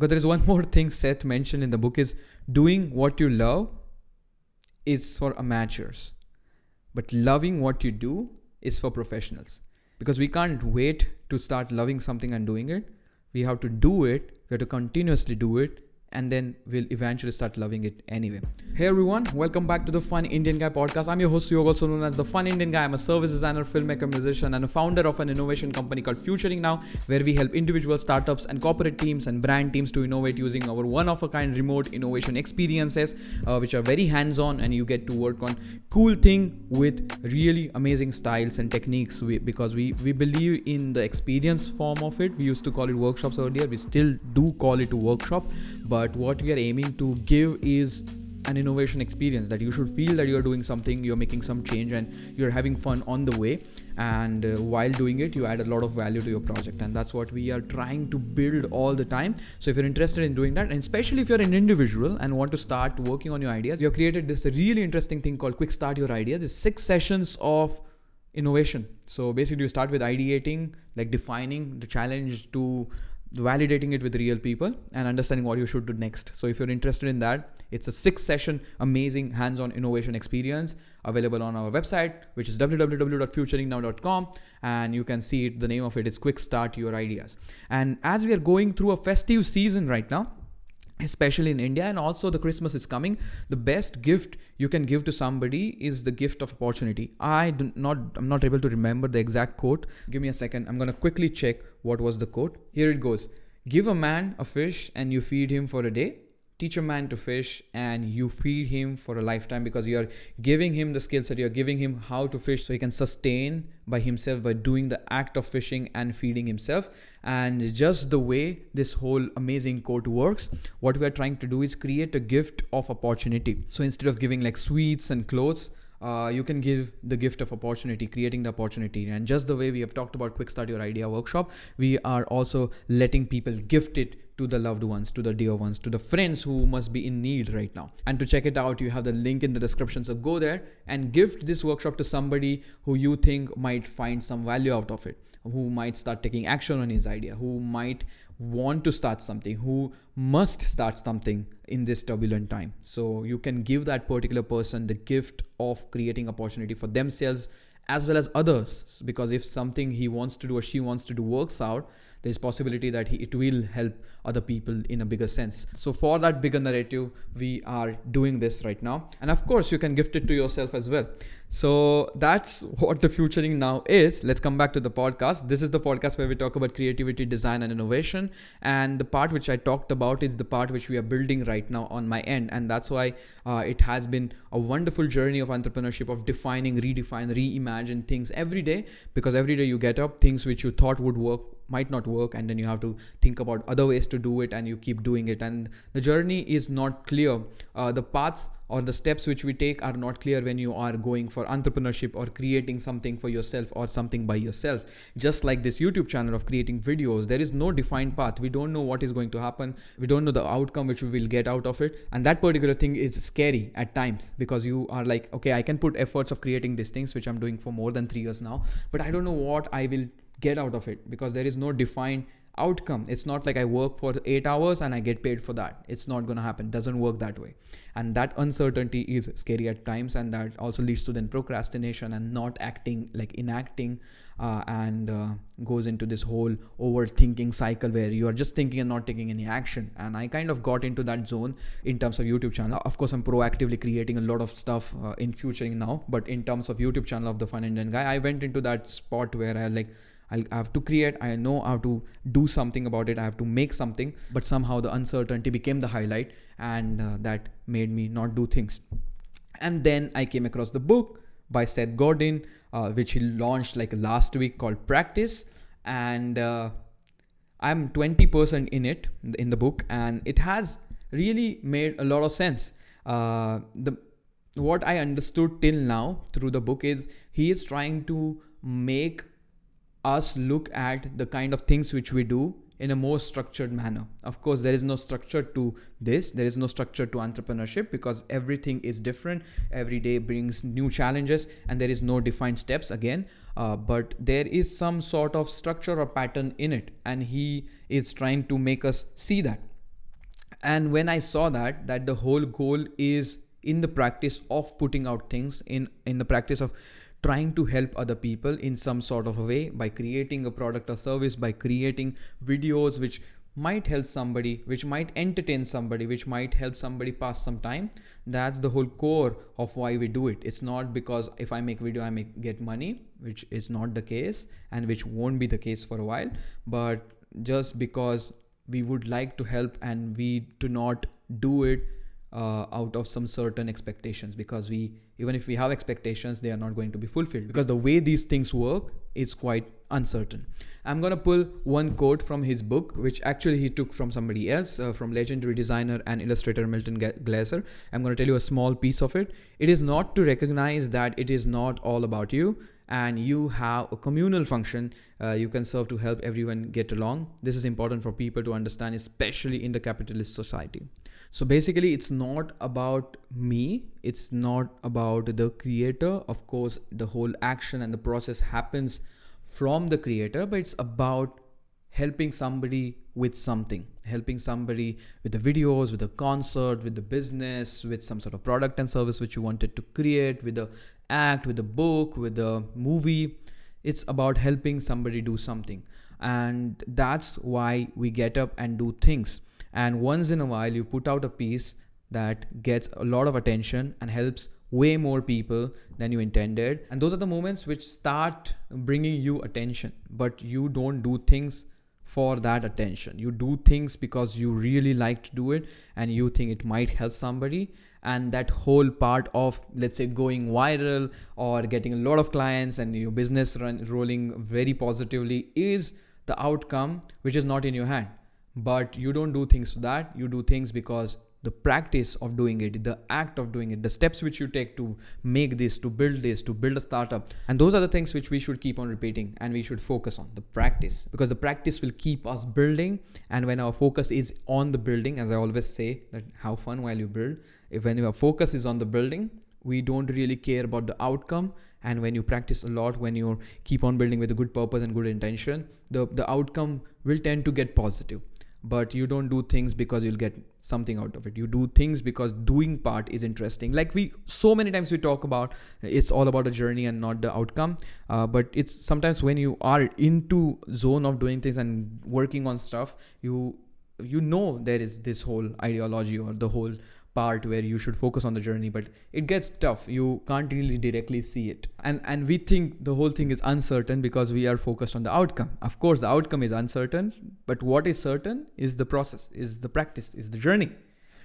Because there is one more thing Seth mentioned in the book is doing what you love is for amateurs, but loving what you do is for professionals. Because we can't wait to start loving something and doing it. We have to do it. We have to continuously do it. And then we'll eventually start loving it anyway. Hey everyone, welcome back to the Fun Indian Guy podcast. I'm your host, Yog, also known as the Fun Indian Guy. I'm a service designer, filmmaker, musician, and a founder of an innovation company called Futuring Now, where we help individual startups and corporate teams and brand teams to innovate using our one-of-a-kind remote innovation experiences, which are very hands-on, and you get to work on cool thing with really amazing styles and techniques. Because we believe in the experience form of it. We used to call it workshops earlier. We still do call it a workshop, but what we are aiming to give is an innovation experience that you should feel that you're doing something, you're making some change, and you're having fun on the way. And while doing it, you add a lot of value to your project. And that's what we are trying to build all the time. So if you're interested in doing that, and especially if you're an individual and want to start working on your ideas, we have created this really interesting thing called Quick Start Your Ideas. It's 6 sessions of innovation. So basically you start with ideating, like defining the challenge, to validating it with real people and understanding what you should do next. So if you're interested in that, it's a 6-session amazing hands-on innovation experience available on our website, which is www.futuringnow.com, and you can see it, the name of it is Quick Start Your Ideas. And as we are going through a festive season right now, especially in India, and also the Christmas is coming, the best gift you can give to somebody is the gift of opportunity. I'm not able to remember the exact quote. Give me a second. I'm going to quickly check what was the quote. Here it goes. Give a man a fish and you feed him for a day. Teach a man to fish and you feed him for a lifetime, because you're giving him the skill set, you're giving him how to fish so he can sustain by himself by doing the act of fishing and feeding himself. And just the way this whole amazing quote works, what we are trying to do is create a gift of opportunity. So instead of giving like sweets and clothes, you can give the gift of opportunity, creating the opportunity. And just the way we have talked about Quick Start Your Idea workshop, we are also letting people gift it to the loved ones, to the dear ones, to the friends who must be in need right now. And to check it out, you have the link in the description. So go there and gift this workshop to somebody who you think might find some value out of it, who might start taking action on his idea, who might want to start something, who must start something in this turbulent time. So you can give that particular person the gift of creating opportunity for themselves as well as others, because if something he wants to do or she wants to do works out, there's possibility that it will help other people in a bigger sense. So for that bigger narrative, we are doing this right now. And of course, you can gift it to yourself as well. So that's what the Futuring Now is. Let's come back to the podcast. This is the podcast where we talk about creativity, design, and innovation. And the part which I talked about is the part which we are building right now on my end. And that's why it has been a wonderful journey of entrepreneurship, of defining, redefine, reimagine things every day. Because every day you get up, things which you thought would work might not work, and then you have to think about other ways to do it, and you keep doing it. And the journey is not clear. The paths or the steps which we take are not clear when you are going for entrepreneurship or creating something for yourself or something by yourself. Just like this YouTube channel of creating videos, there is no defined path. We don't know what is going to happen. We don't know the outcome which we will get out of it. And that particular thing is scary at times, because you are like, okay, I can put efforts of creating these things, which I'm doing for more than 3 years now, but I don't know what I will get out of it, because there is no defined outcome. It's not like I work for 8 hours and I get paid for that. It's not going to happen. It doesn't work that way. And that uncertainty is scary at times, and that also leads to then procrastination and not acting, like enacting, and goes into this whole overthinking cycle where you are just thinking and not taking any action. And I kind of got into that zone in terms of YouTube channel. Of course, I'm proactively creating a lot of stuff in Futuring Now, but in terms of YouTube channel of the Fun Indian Guy, I went into that spot where I have to create, I know how to do something about it, I have to make something, but somehow the uncertainty became the highlight, and that made me not do things. And then I came across the book by Seth Godin, which he launched like last week, called Practice. And I'm 20% in the book, and it has really made a lot of sense. What I understood till now through the book is he is trying to make us look at the kind of things which we do in a more structured manner. Of course, there is no structure to this. There is no structure to entrepreneurship, because everything is different. Every day brings new challenges, and there is no defined steps again. But there is some sort of structure or pattern in it, and he is trying to make us see that. And when I saw that the whole goal is in the practice of putting out things, in the practice of trying to help other people in some sort of a way, by creating a product or service, by creating videos which might help somebody, which might entertain somebody, which might help somebody pass some time. That's the whole core of why we do it. It's not because if I make video I make get money, which is not the case and which won't be the case for a while, but just because we would like to help, and we do not do it out of some certain expectations, because we, even if we have expectations, they are not going to be fulfilled, because the way these things work is quite uncertain. I'm going to pull one quote from his book, which actually he took from somebody else, from legendary designer and illustrator Milton Glaser. I'm going to tell you a small piece of it. It is not to recognize that it is not all about you, and you have a communal function you can serve to help everyone get along. This is important for people to understand, especially in the capitalist society. So basically, it's not about me, it's not about the creator. Of course, the whole action and the process happens from the creator, but it's about helping somebody with something, helping somebody with the videos, with the concert, with the business, with some sort of product and service which you wanted to create, with the act, with the book, with the movie. It's about helping somebody do something. And that's why we get up and do things. And once in a while, you put out a piece that gets a lot of attention and helps way more people than you intended. And those are the moments which start bringing you attention, but you don't do things for that attention. You do things because you really like to do it and you think it might help somebody. And that whole part of, let's say, going viral or getting a lot of clients and your business rolling very positively is the outcome which is not in your hand. But you don't do things for that. You do things because the practice of doing it, the act of doing it, the steps which you take to make this, to build a startup. And those are the things which we should keep on repeating and we should focus on the practice, because the practice will keep us building. And when our focus is on the building, as I always say, that have fun while you build. When your focus is on the building, we don't really care about the outcome. And when you practice a lot, when you keep on building with a good purpose and good intention, the outcome will tend to get positive. But you don't do things because you'll get something out of it. You do things because doing part is interesting. Like so many times we talk about, it's all about a journey and not the outcome. But it's sometimes when you are into zone of doing things and working on stuff, you know there is this whole ideology or the whole part where you should focus on the journey, but it gets tough. You can't really directly see it. And we think the whole thing is uncertain because we are focused on the outcome. Of course, the outcome is uncertain, but what is certain is the process, is the practice, is the journey.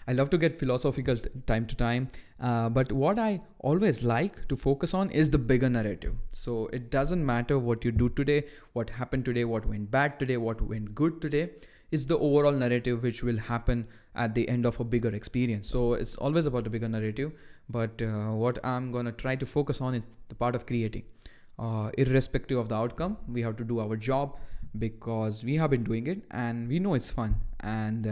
I love to get philosophical time to time, but what I always like to focus on is the bigger narrative. So it doesn't matter what you do today, what happened today, what went bad today, what went good today. It's the overall narrative which will happen at the end of a bigger experience. So it's always about the bigger narrative. But what I'm going to try to focus on is the part of creating. Irrespective of the outcome, we have to do our job because we have been doing it and we know it's fun. And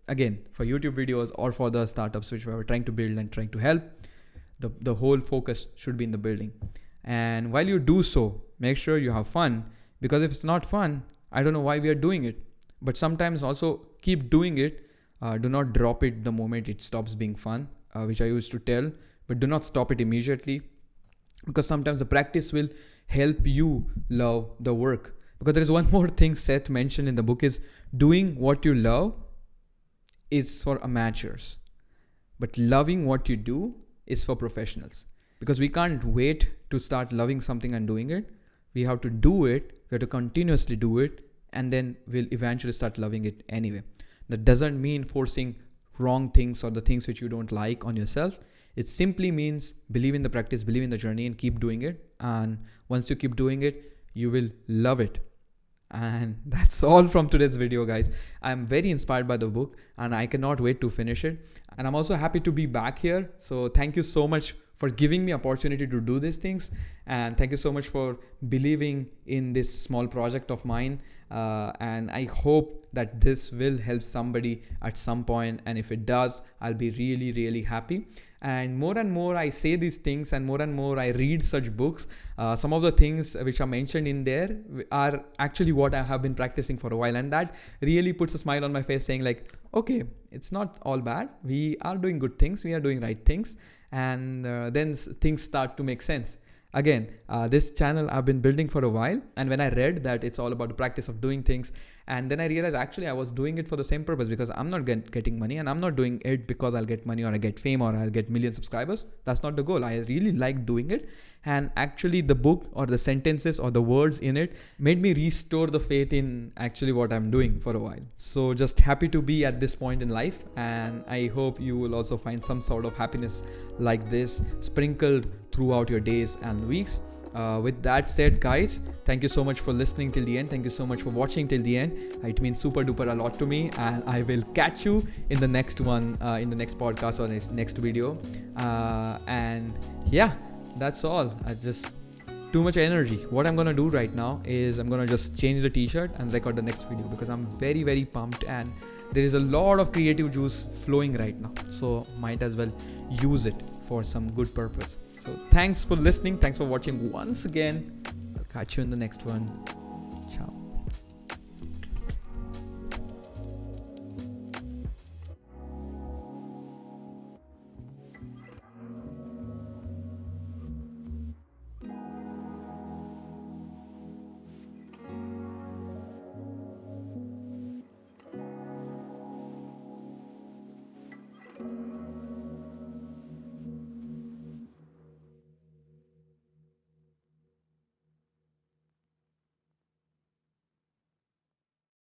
again, for YouTube videos or for the startups which we are trying to build and trying to help, the whole focus should be in the building. And while you do so, make sure you have fun, because if it's not fun, I don't know why we are doing it. But sometimes also keep doing it. Do not drop it the moment it stops being fun, which I used to tell, but do not stop it immediately, because sometimes the practice will help you love the work. Because there is one more thing Seth mentioned in the book, is doing what you love is for amateurs, but loving what you do is for professionals. Because we can't wait to start loving something and doing it. We have to do it. We have to continuously do it. And then we'll eventually start loving it anyway. That doesn't mean forcing wrong things or the things which you don't like on yourself. It simply means believe in the practice, believe in the journey, and keep doing it. And once you keep doing it, you will love it. And that's all from today's video, guys. I'm very inspired by the book and I cannot wait to finish it. And I'm also happy to be back here. So thank you so much for giving me opportunity to do these things. And thank you so much for believing in this small project of mine. And I hope that this will help somebody at some point. And if it does, I'll be really, really happy. And more I say these things, and more I read such books. Some of the things which are mentioned in there are actually what I have been practicing for a while. And that really puts a smile on my face, saying like, okay, It's not all bad. We are doing good things. We are doing right things. And then things start to make sense. Again, this channel I've been building for a while. And when I read that it's all about the practice of doing things, and then I realized actually I was doing it for the same purpose, because I'm not getting money, and I'm not doing it because I'll get money or I get fame or I'll get million subscribers. That's not the goal. I really like doing it. And actually the book or the sentences or the words in it made me restore the faith in actually what I'm doing for a while. So just happy to be at this point in life. And I hope you will also find some sort of happiness like this sprinkled throughout your days and weeks. With that said, guys, thank you so much for listening till the end. Thank you so much for watching till the end. It means super duper a lot to me, and I will catch you in the next one, in the next podcast or next video. And yeah, that's all. I just too much energy. What I'm gonna do right now is I'm gonna just change the t-shirt and record the next video, because I'm very, very pumped and there is a lot of creative juice flowing right now. So might as well use it for some good purpose. So thanks for listening. Thanks for watching once again. Catch you in the next one.